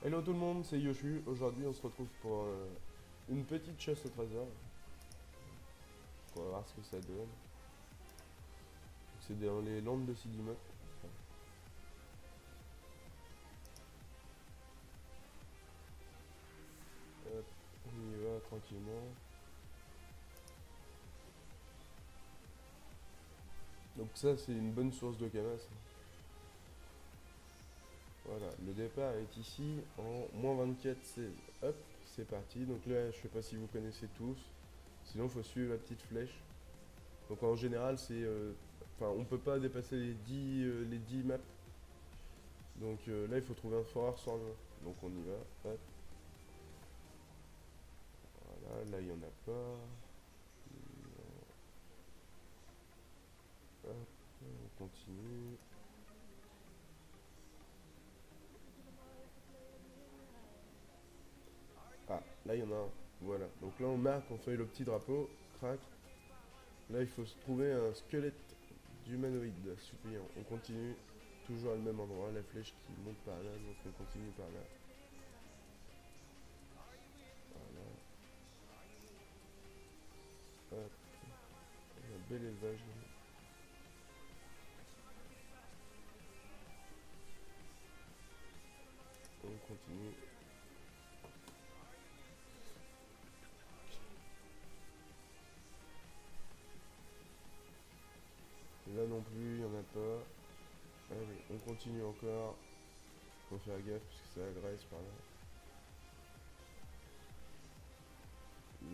Hello tout le monde, c'est Yoshu. Aujourd'hui, on se retrouve pour une petite chasse au trésor. On va voir ce que ça donne. C'est dans les landes de Sidimot. Hop, on y va tranquillement. Donc ça, c'est une bonne source de camas. Voilà, le départ est ici en -24, 16. Hop, c'est parti. Donc là, je sais pas si vous connaissez tous. Sinon, il faut suivre la petite flèche. Donc en général, c'est... Enfin, on peut pas dépasser les 10 maps. Donc là, il faut trouver un foreur sans nom. Donc on y va. Hop. Voilà, là il n'y en a pas. Hop, on continue. Ah, là il y en a un. Voilà. Donc là on marque, on fait le petit drapeau. Crac. Là il faut se trouver un squelette d'humanoïde suppliant. On continue. Toujours à le même endroit. La flèche qui monte par là. Donc on continue par là. Voilà. Hop. Un bel élevage. On continue. Là non plus, il n'y en a pas. Allez, on continue encore. Faut faire gaffe parce que ça agresse par là.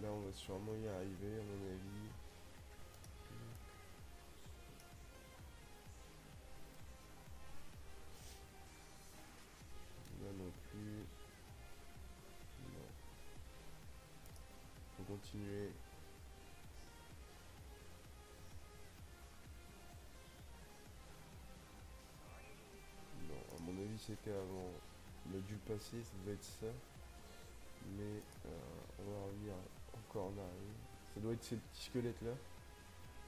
Là, on va sûrement y arriver, à mon avis. Là non plus. Non. Faut continuer. Non, à mon avis, c'était avant. On a dû le passer, ça doit être ça. Mais on va revenir encore en arrière. Ça doit être ces petits squelettes là,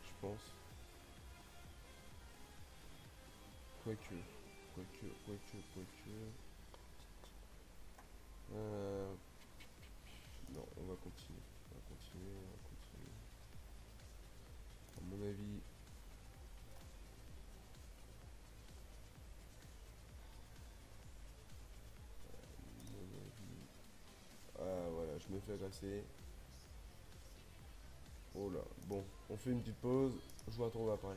je pense. Quoique. Quoique. Euh, non, on va continuer. On va continuer. À mon avis, ah voilà, je me fais agresser. Oh là, bon, on fait une petite pause, je vous retrouve après.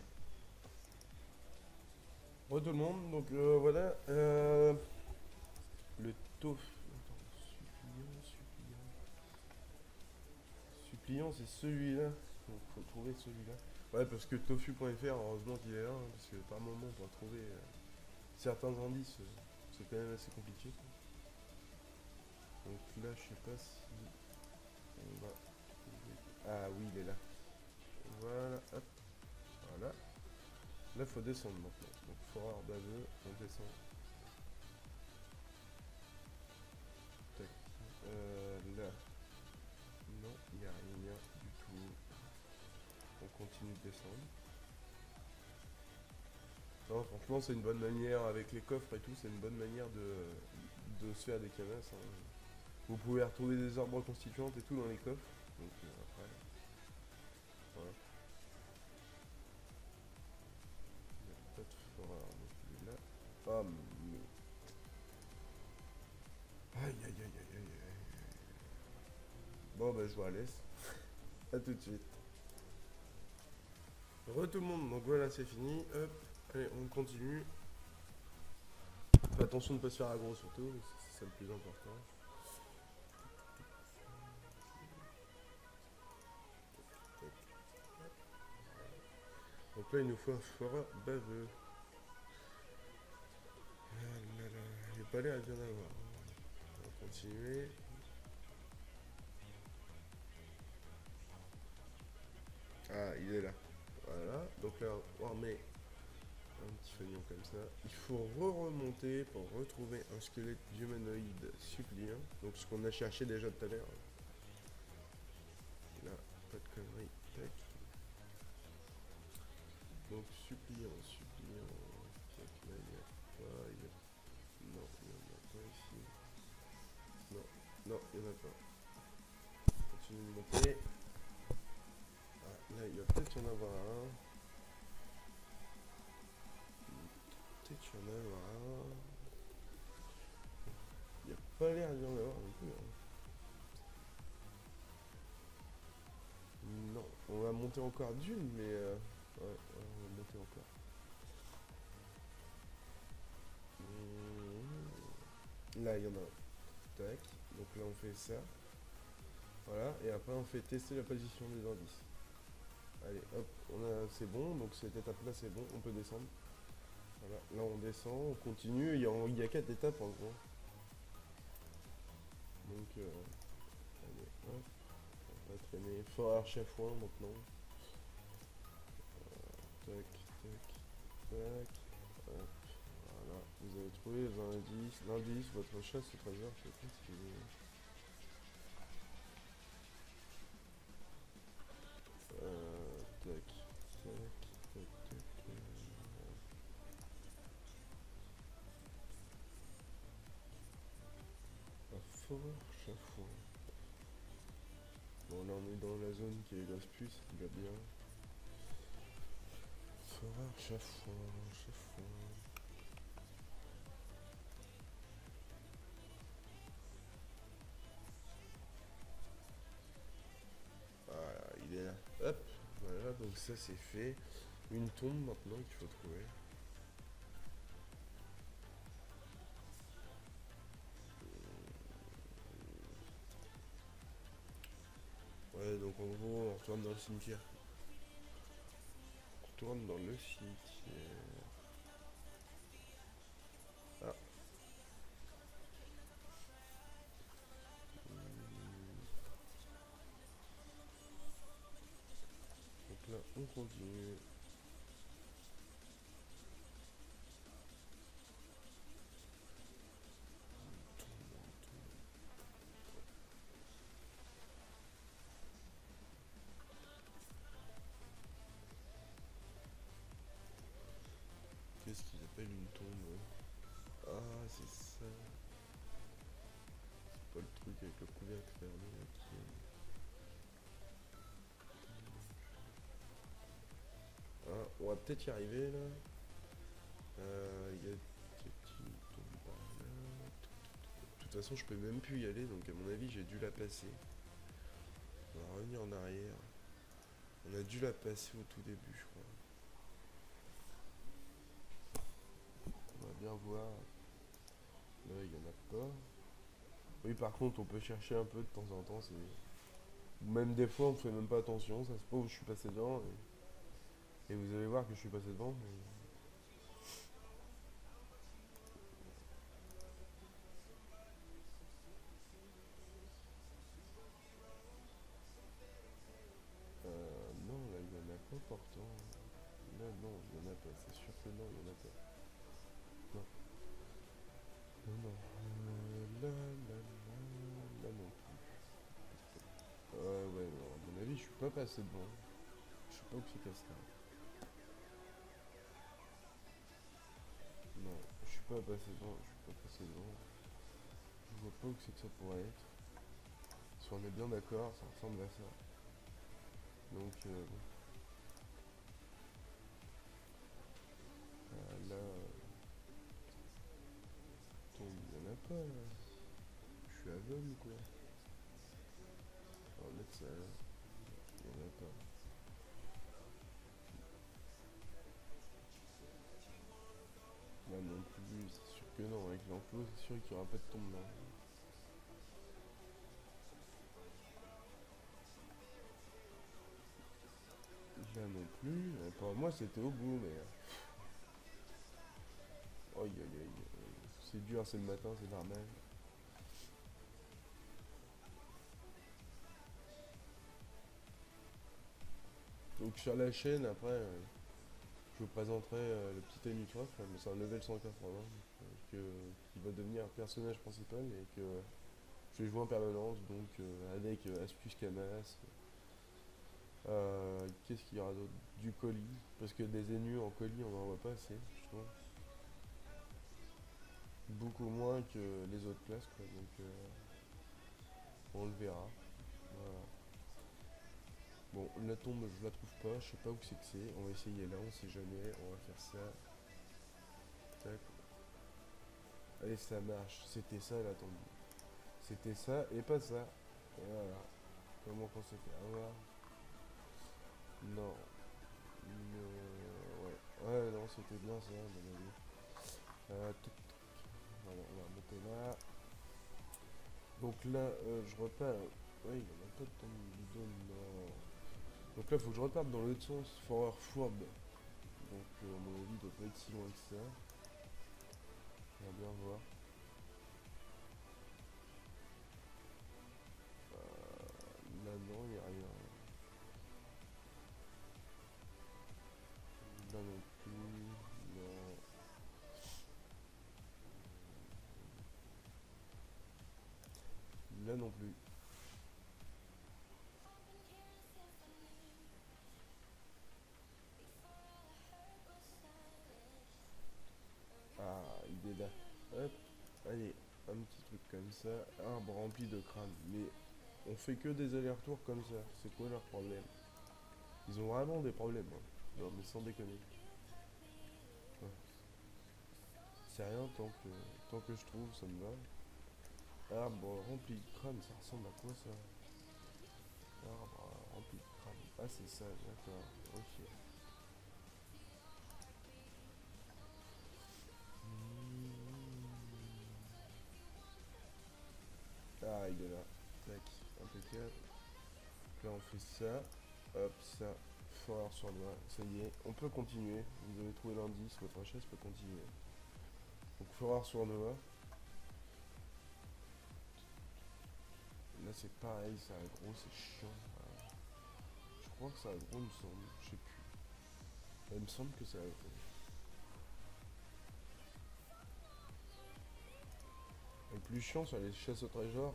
Bonjour tout le monde, donc voilà, le tofu. Attends, suppliant, c'est celui-là. Donc faut trouver celui-là. Ouais, parce que tofu.fr, heureusement qu'il est là, hein, parce que par moment pour trouver certains indices, c'est quand même assez compliqué. Donc là, je sais pas si on va trouver. Ah oui, il est là. Voilà, hop, voilà. Là, faut descendre maintenant. Donc, foreur baveux, on descend. Tac. Là, non, il n'y a rien du tout. On continue de descendre. Non, franchement, c'est une bonne manière, avec les coffres et tout, c'est une bonne manière de se faire des canasses, hein. Vous pouvez retrouver des arbres constituantes et tout dans les coffres. Donc, après, voilà. Il n'y a pas de foreur non plus là. Ah, mais... Aïe, aïe, aïe, aïe, aïe, aïe. Bon, bah, je vous la laisse. A tout de suite. Re tout le monde, donc voilà, c'est fini. Hop, allez, on continue. Fais attention de ne pas se faire aggro surtout, c'est ça le plus important. Donc là, il nous faut un foreur baveux. Ah là là, il n'est pas l'air de bien avoir. On va continuer. Ah, il est là. Voilà, donc là, on remet un petit fanion comme ça. Il faut remonter pour retrouver un squelette d'humanoïde suppliant. Donc ce qu'on a cherché déjà tout à l'heure. Là, pas de conneries. Tac. Donc suppliant. Tac, là, il n'y a pas. Non, il n'y en a pas ici. Non, il n'y en a pas. Continue de monter. Ah, là, il va peut-être y en avoir un. Peut-être y en a un. Il n'y a pas l'air d'y en avoir non plus, hein. Non, on va monter encore d'une, mais ouais, ouais, on va monter encore. Là, il y en a un. Tac. Donc là, on fait ça. Voilà. Et après, on fait tester la position des indices. Allez, hop, c'est bon. Donc cette étape-là, c'est bon. On peut descendre. Voilà. Là, on descend, on continue. Il y a 4 étapes en gros. Donc, allez, hop. On va traîner fort arche à foin maintenant. Tac, tac, tac. Hop. Voilà. Vous avez trouvé les indices. L'indice, votre chasse au trésor, je sais pas si tac, tac, tac, tac. Un fort chafouin. Bon, là, on est dans la zone qui est plus, ce qui va bien. Fort chafouin, chafouin. Voilà, il est là. Hop, voilà, donc ça c'est fait. Une tombe maintenant qu'il faut trouver. Ouais, donc en gros, on retourne dans le cimetière. On retourne dans le cimetière. Ah, donc là, on continue. Qu'est-ce qu'ils appellent une tombe? Ah, c'est ça. C'est pas le truc avec le couvercle fermé là qui est. Ah, on va peut-être y arriver là. Y a une tombe par là. De toute façon, je peux même plus y aller, donc à mon avis, j'ai dû la passer. On va revenir en arrière. On a dû la passer au tout début, je crois. On va bien voir. Là, il n'y en a pas. Oui, par contre, on peut chercher un peu de temps en temps. Même des fois, on fait même pas attention. Ça se peut où je suis passé devant. Et vous allez voir que je suis passé devant. Non, là, il y en a pas pourtant. Là, non, il y en a pas. C'est sûr que non, il y en a pas. Non, non, non. Là non plus. Ouais, non, à mon avis, je suis pas passé devant. Je sais pas où c'est casse là. Non, je suis pas passé devant. Je suis pas passé devant. Je vois pas où c'est que ça pourrait être. Si on est bien d'accord, ça ressemble à ça. Donc, là, il y en a pas là. Je suis aveugle quoi. On va mettre ça là. Il y en a pas. Là non plus, c'est sûr que non. Avec l'enclos, c'est sûr qu'il y aura pas de tombe là. Là non plus. Pour moi, c'était au bout, mais. Aïe aïe aïe. C'est dur, c'est le matin, c'est normal. Donc sur la chaîne, après, je vous présenterai le petit Anutrof, mais c'est un level 180 qui va devenir un personnage principal et que je vais jouer en permanence, donc avec Aspus Camas. Qu'est-ce qu'il y aura d'autre? Du colis, parce que des ennemis en colis, on n'en voit pas assez, je trouve. Beaucoup moins que les autres classes, quoi. Donc, On le verra. Voilà. Bon, la tombe, je la trouve pas. Je sais pas où c'est que c'est. On va essayer là, on sait jamais. On va faire ça. Tac. Allez, ça marche. C'était ça la tombe. C'était ça et pas ça. Et voilà. Comment qu'on s'est fait avoir? Non. Ouais. Ouais, non, c'était bien ça, à mon avis. Tic, tic. Voilà, on va monter là. Donc là, je repars. Ouais, il n'y en a pas de tombe bidon, non. Donc là, faut que je reparte dans l'autre sens. Forward fourbe. Donc, à mon avis, il doit pas être si loin que ça. On va bien voir. Là, non, il n'y a rien. Là non plus. Non. Là non plus. Ah, il est là. Hop. Allez, un petit truc comme ça. Arbre rempli de crânes. Mais on fait que des allers-retours comme ça. C'est quoi leur problème? Ils ont vraiment des problèmes, hein. Non, mais sans déconner. Ouais. C'est rien tant que je trouve, ça me va. Arbre rempli de crânes, ça ressemble à quoi ça? Arbre rempli de crânes. Ah, c'est ça, d'accord. Ok. Ah, il est là. Tac, impeccable. Là, on fait ça. Hop, ça. Fort sur le doigt. Ça y est, on peut continuer. Vous avez trouvé l'indice, votre chaise peut continuer. Donc, fort sur Noah. Là, c'est pareil, ça aggro, c'est chiant. Je crois que ça aggro, il me semble. Je sais plus. Il me semble que ça aggro. Le plus chiant sur les chasses au trésor,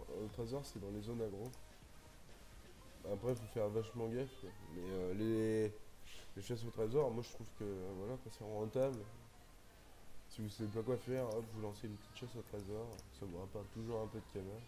c'est dans les zones aggro. Après, il faut faire vachement gaffe, quoi. Mais les chasses au trésor, moi je trouve que voilà, quand c'est rentable, si vous savez pas quoi faire, hop, vous lancez une petite chasse au trésor, ça vous rapporte toujours un peu de canard.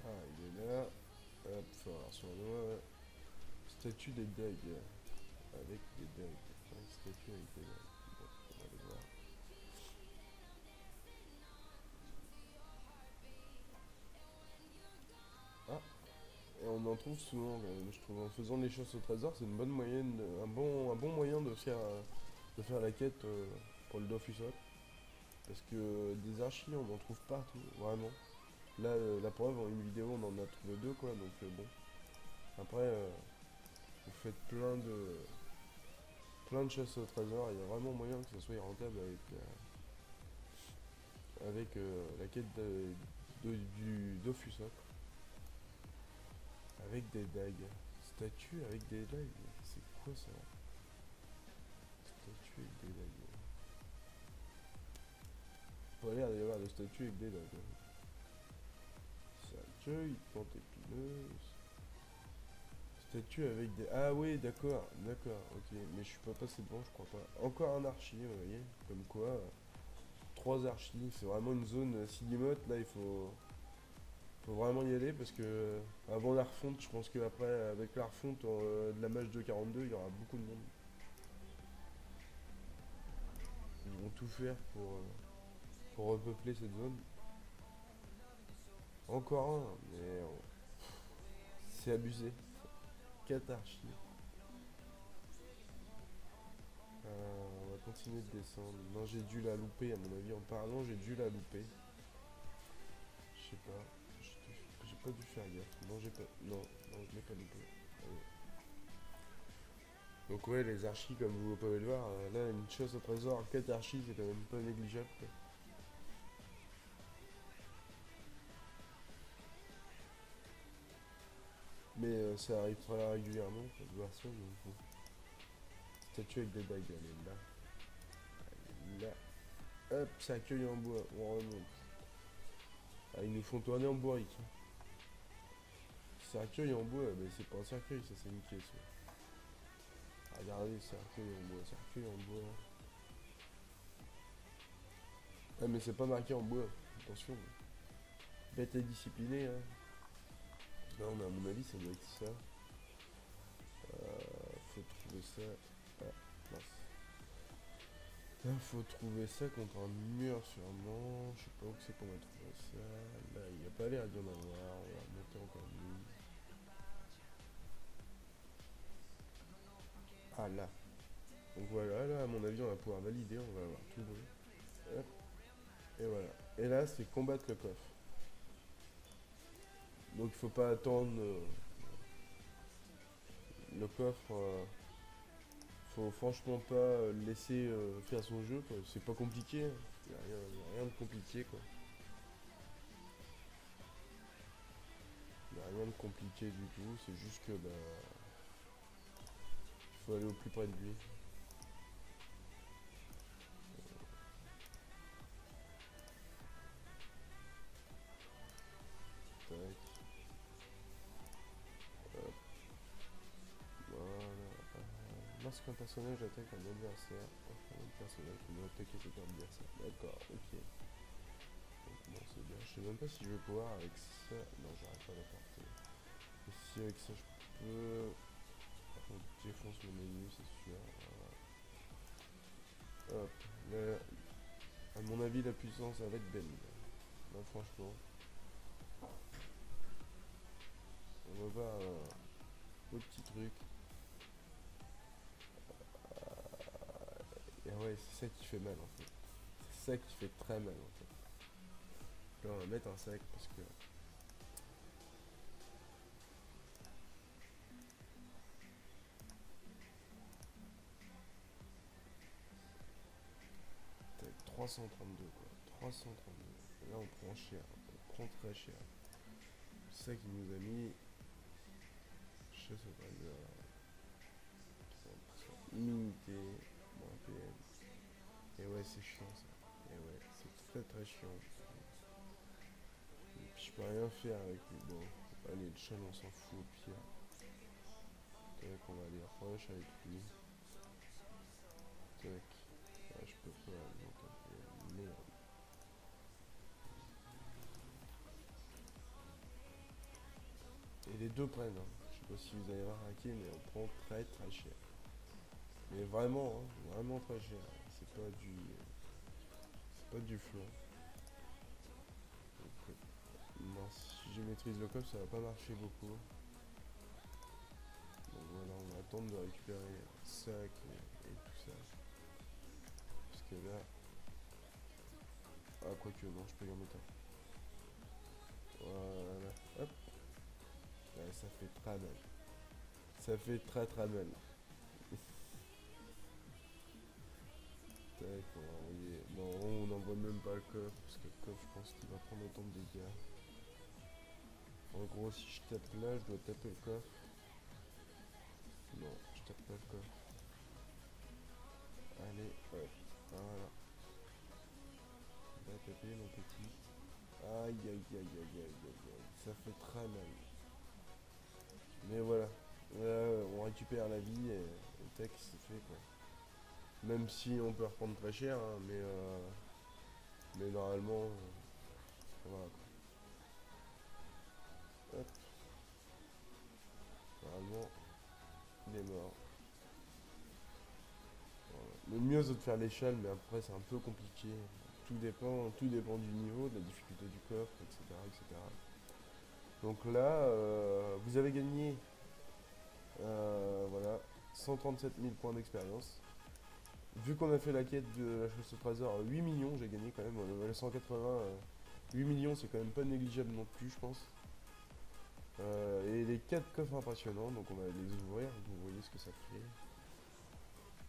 Ah, il est là. Hop, faut avoir sur moi. Statue des dagues. Avec des dagues. Enfin, statue avec des dagues. Bon, on va aller voir. Ah, et on en trouve souvent, je trouve, en faisant les chasses au trésor, c'est une bonne moyenne, un bon moyen de faire la quête pour le Dofusop. Parce que des archis, on en trouve partout, vraiment. Là, la preuve, en une vidéo, on en a trouvé deux, quoi, donc bon. Après, vous faites plein de chasses au trésor, il y a vraiment moyen que ça soit rentable avec la quête du Dofusop. Avec des dagues. Statue avec des dagues. C'est quoi ça? Statue avec des dagues. Pas l'air d'y avoir de statue avec des dagues, hein. Cercueil, plante épineuse. Statue avec des. Ah oui, d'accord, ok. Mais je suis pas passé devant, je crois pas. Encore un archi, vous voyez. Comme quoi, trois archis, c'est vraiment une zone Silimote. Là, faut vraiment y aller parce que avant la refonte, je pense qu'après, avec la refonte de la mage 242, il y aura beaucoup de monde. Ils vont tout faire pour repeupler cette zone. Encore un, mais c'est abusé. 4 archis. On va continuer de descendre. Non, j'ai dû la louper, à mon avis. En parlant, j'ai dû la louper. Je sais pas. J'ai pas dû faire gaffe. Non, j'ai pas. Non, non, je l'ai pas loupé. Allez. Donc, ouais, les archis, comme vous pouvez le voir, là, une chasse au trésor, 4 archis, c'est quand même pas négligeable, quoi. Mais ça arrive très régulièrement, faut voir ça. Donc, bon. Statue avec des dagues, elle est là. Elle est là. Hop, ça accueille en bois. On remonte. Ah, ils nous font tourner en bourrique. Cercueil en bois, mais c'est pas un cercueil, ça c'est une caisse. Ouais. Regardez, cercueil en bois, cercueil en bois. Ah, mais c'est pas marqué en bois, attention. Bête et discipliné, hein. Là, on a, à mon avis, ça doit être ça. Faut trouver ça. Ah, mince. Là, faut trouver ça contre un mur sûrement. Je sais pas où c'est qu'on va trouver ça. Là, il n'y a pas l'air d'y en avoir. On va remonter encore mieux. Ah là. Donc voilà, là à mon avis on va pouvoir valider, on va avoir tout bon. Hop, et voilà. Et là c'est combattre le coffre. Donc il faut pas attendre le coffre. Faut franchement pas le laisser faire son jeu, quoi. C'est pas compliqué, hein. Y a rien de compliqué, quoi. Y a rien de compliqué du tout, c'est juste que bah faut aller au plus près de lui. Tac, hop, voilà. Lorsqu'un personnage attaque un adversaire, un autre personnage qui doit attaquer cet adversaire. D'accord, ok. Donc, bon, c'est bien. Je sais même pas si je vais pouvoir avec ça. Non, j'arrive pas à la porter. Et si avec ça je peux. Par contre, défonce le menu, c'est sûr. Voilà. Hop. Là, à mon avis, la puissance, ça va être belle. Là, franchement. On va voir le petit truc. Et ouais, c'est ça qui fait mal en fait. C'est ça qui fait très mal en fait. Là, on va mettre un sac parce que. Tac, 332 quoi. 332. Là, on prend cher. On prend très cher. C'est ça qui nous a mis. Je sais pas dire. Immunité. Bon, PM. Et ouais, c'est chiant ça. Et ouais, c'est très très chiant. Et puis je peux rien faire avec lui. Bon, allez, le chien, on s'en fout au pire. Tac, on va aller rush avec lui. Tac. Ah, je peux pas. Non, tac, merde. Et les deux prennent. Hein. Je sais pas si vous avez remarqué, mais on prend très très cher. Mais vraiment, hein, vraiment très cher. C'est pas du flan. Donc, non, si je maîtrise le code, ça va pas marcher beaucoup. Donc voilà, on va attendre de récupérer un sac et tout ça. Parce que là. Ah, quoique, non, je peux y en mettre un. Voilà, hop. Ouais, ça fait très mal. Ça fait très très mal. Tac, on va envoyer. Non, on n'envoie même pas le coffre, parce que le coffre, je pense qu'il va prendre autant de dégâts. En gros, si je tape là, je dois taper le coffre. Non, je tape pas le coffre. Allez, hop. Voilà. On va taper mon petit. Aïe, aïe, aïe, aïe, aïe, aïe, aïe. Ça fait très mal. Mais voilà. Là, on récupère la vie et tac, c'est fait quoi. Même si on peut reprendre très cher, hein, mais normalement, voilà quoi. Hop, normalement, il est mort. Voilà. Le mieux c'est de faire l'échelle, mais après c'est un peu compliqué. Tout dépend du niveau, de la difficulté du coffre, etc. etc. Donc là, vous avez gagné voilà, 137 000 points d'expérience. Vu qu'on a fait la quête de la chasse au trésor à 8 millions, j'ai gagné quand même le level 180. 8 millions, c'est quand même pas négligeable non plus, je pense. Et les 4 coffres impressionnants, donc on va les ouvrir, vous voyez ce que ça fait.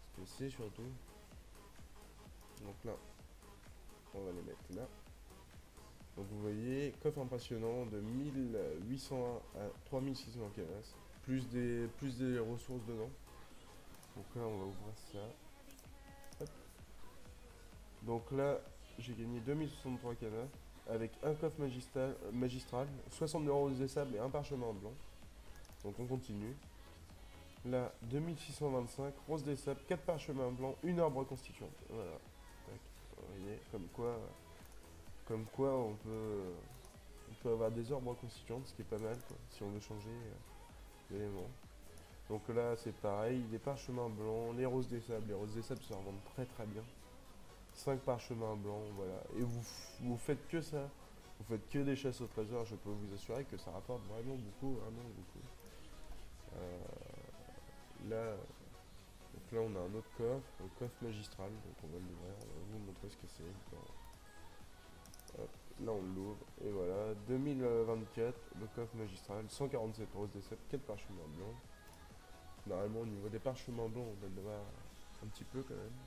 Ce que c'est surtout. Donc là, on va les mettre là. Donc vous voyez, coffre impressionnant de 1801 à 3615, plus des ressources dedans. Donc là, on va ouvrir ça. Hop. Donc là, j'ai gagné 2063 canas. avec un coffre magistral, 62 roses des sables et un parchemin blanc. Donc on continue. Là, 2625, rose des sables, 4 parchemins blancs, une arbre constituante. Voilà. Tac. Vous voyez, comme quoi on peut avoir des arbres constituantes, ce qui est pas mal, quoi, si on veut changer d'éléments. Donc là, c'est pareil, les parchemins blancs, les roses des sables. Les roses des sables se revendent très très bien. 5 parchemins blancs, voilà. Et vous faites que ça. Vous faites que des chasses au trésor. Je peux vous assurer que ça rapporte vraiment beaucoup, vraiment beaucoup. Là, donc là, on a un autre coffre, un coffre magistral. Donc on va l'ouvrir. On va vous montrer ce que c'est. Hop, là, on l'ouvre. Et voilà, 2024, le coffre magistral, 147 roses des sables, 4 parchemins blancs. Normalement, au niveau des parchemins blancs, on doit en avoir un petit peu quand même.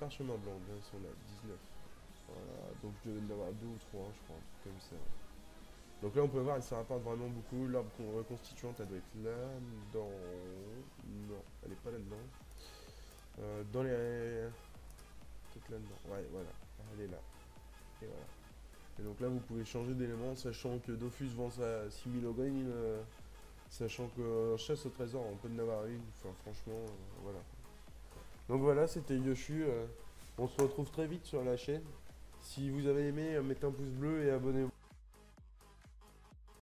Parchemin blanc, bien sûr, on a 19. Voilà, donc je devais en avoir 2 ou 3, je crois, un truc comme ça. Donc là, on peut voir, elle se rapporte vraiment beaucoup. L'arbre reconstituante, elle doit être là, dans... Non, elle est pas là-dedans. Dans les... Peut-être là-dedans. Ouais, voilà, elle est là. Et voilà. Et donc là, vous pouvez changer d'élément, sachant que Dofus vend ça à 6000 au grain, sachant que chasse au trésor, on peut en avoir une. Enfin, franchement, voilà. Donc voilà, c'était Yoshu. On se retrouve très vite sur la chaîne. Si vous avez aimé, mettez un pouce bleu et abonnez-vous.